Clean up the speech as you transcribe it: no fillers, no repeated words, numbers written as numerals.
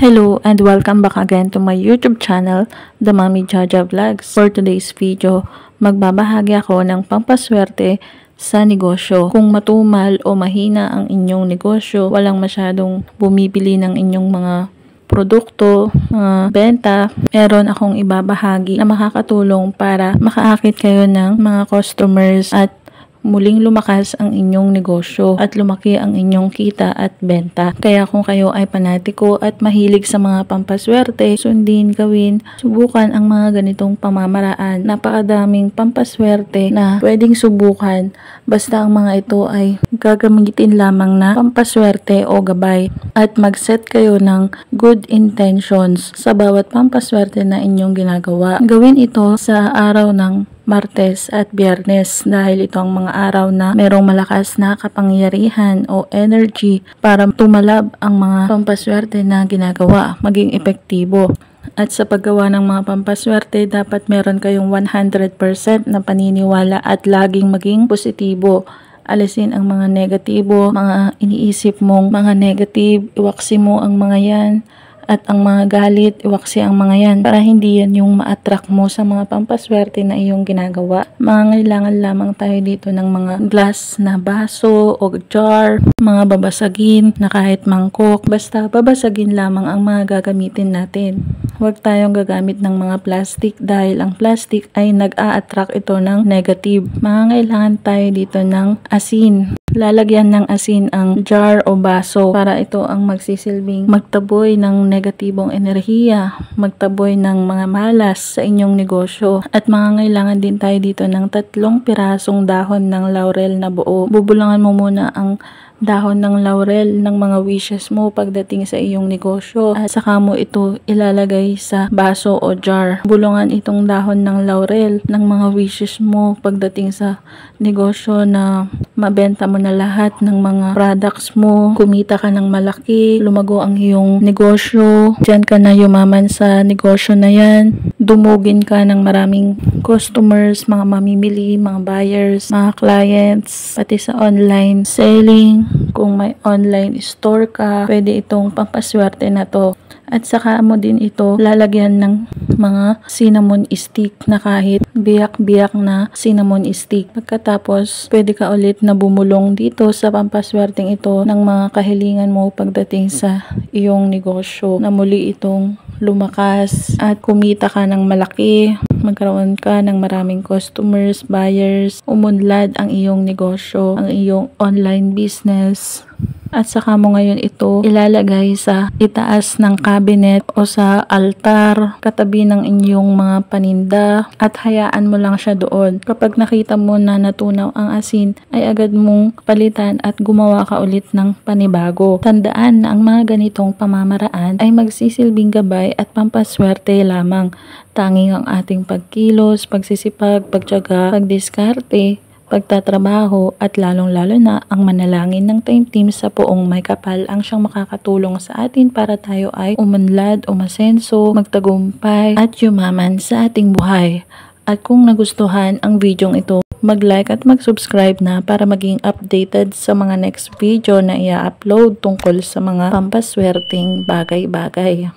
Hello and welcome back again to my YouTube channel, The Mommy Jaja Vlogs. For today's video, magbabahagi ako ng pampaswerte sa negosyo. Kung matumal o mahina ang inyong negosyo, walang masyadong bumibili ng inyong mga produkto, benta, meron akong ibabahagi na makakatulong para makaakit kayo ng mga customers at muling lumakas ang inyong negosyo at lumaki ang inyong kita at benta. Kaya kung kayo ay panatiko at mahilig sa mga pampaswerte, sundin, gawin, subukan ang mga ganitong pamamaraan. Napakadaming pampaswerte na pwedeng subukan basta ang mga ito ay gagamitin lamang na pampaswerte o gabay. At mag-set kayo ng good intentions sa bawat pampaswerte na inyong ginagawa. Gawin ito sa araw ng Martes at Biyernes dahil ito ang mga araw na merong malakas na kapangyarihan o energy para tumalab ang mga pampaswerte na ginagawa, maging epektibo. At sa paggawa ng mga pampaswerte, dapat meron kayong 100% na paniniwala at laging maging positibo. Alisin ang mga negatibo, mga iniisip mong mga negative, iwaksi mo ang mga yan. At ang mga galit, iwaksi ang mga yan para hindi yan yung ma-attract mo sa mga pampaswerte na iyong ginagawa. Mangangailangan lamang tayo dito ng mga glass na baso o jar, mga babasagin na kahit mangkok. Basta babasagin lamang ang mga gagamitin natin. Huwag tayong gagamit ng mga plastic dahil ang plastic ay nag-a-attract ito ng negative. Mangangailangan tayo dito ng asin. Lalagyan ng asin ang jar o baso para ito ang magsisilbing magtaboy ng negatibong enerhiya, magtaboy ng mga malas sa inyong negosyo. At mangangailangan din tayo dito ng 3 pirasong dahon ng laurel na buo. Bubulungan mo muna ang dahon ng laurel ng mga wishes mo pagdating sa iyong negosyo at saka mo ito ilalagay sa baso o jar. Bulungan itong dahon ng laurel ng mga wishes mo pagdating sa negosyo na mabenta mo na lahat ng mga products mo, kumita ka ng malaki, lumago ang iyong negosyo, dyan ka na yumaman sa negosyo na yan, dumugin ka ng maraming customers, mga mamimili, mga buyers, mga clients, pati sa online selling. Kung may online store ka, pwede itong pampaswerte na to. At saka mo din ito lalagyan ng mga cinnamon stick na kahit biyak-biyak na cinnamon stick. Pagkatapos, pwede ka ulit na bumulong dito sa pampaswerteng ito ng mga kahilingan mo pagdating sa iyong negosyo na muli itong lumakas at kumita ka ng malaki, magkaroon ka ng maraming customers, buyers, umunlad ang iyong negosyo, ang iyong online business. At saka mo ngayon ito ilalagay sa itaas ng cabinet o sa altar, katabi ng inyong mga paninda at hayaan mo lang siya doon. Kapag nakita mo na natunaw ang asin, ay agad mong palitan at gumawa ka ulit ng panibago. Tandaan na ang mga ganitong pamamaraan ay magsisilbing gabay at pampaswerte lamang. Tanging ang ating pagkilos, pagsisipag, pagtiyaga, pagdiskarte, pagtatrabaho at lalong-lalo na ang manalangin ng team sa Poong May Kapal ang siyang makakatulong sa atin para tayo ay umunlad, umasenso, magtagumpay at yumaman sa ating buhay. At kung nagustuhan ang videong ito, mag-like at mag-subscribe na para maging updated sa mga next video na i-upload tungkol sa mga pampaswerteng bagay-bagay.